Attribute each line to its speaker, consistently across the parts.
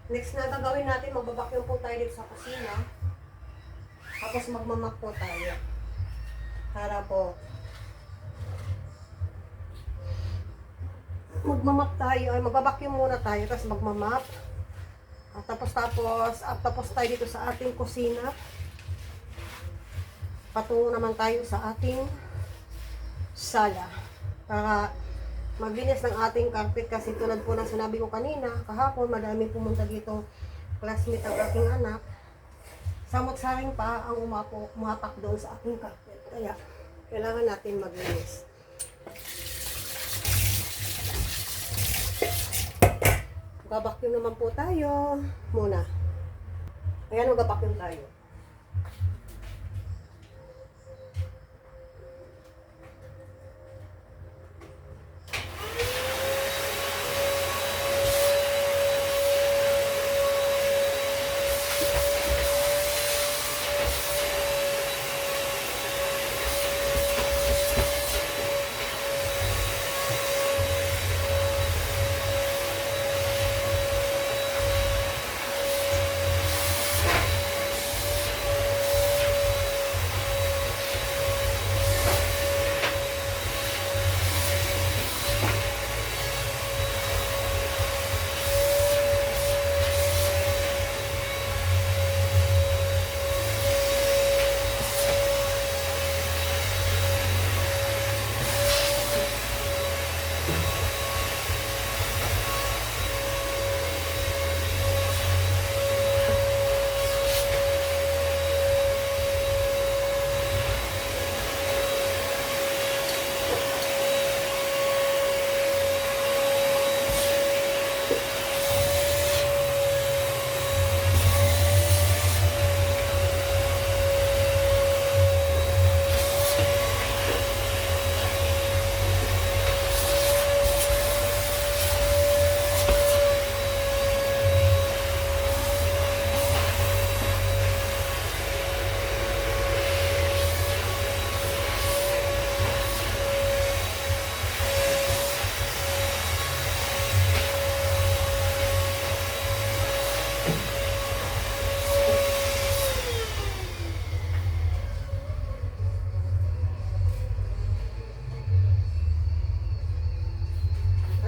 Speaker 1: Next na gagawin natin, magbabacuum po tayo dito sa kusina. Tapos magmamak po tayo. Para po magmamap tayo, ay magbabacuum muna tayo, tapos magmamap. At tapos tayo dito sa ating kusina. Patungo naman tayo sa ating sala. Para maglinis ng ating carpet kasi tulad po ng sinabi ko kanina, kahapon madami pumunta dito classmate ang aking anak. Samot-saring pa ang umapak doon sa ating carpet. Kaya kailangan natin maglinis. Magbabacuum naman po tayo muna. Ayan, magbabacuum tayo.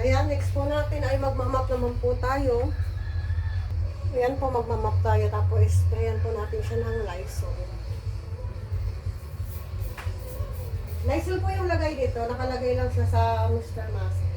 Speaker 1: Ayan, next po natin ay magmamap naman po tayo. Ayan po, magmamap tayo. Tapos, sprayan po natin siya ng Lysol. Lysol po yung lagay dito. Nakalagay lang siya sa Mr. Mask.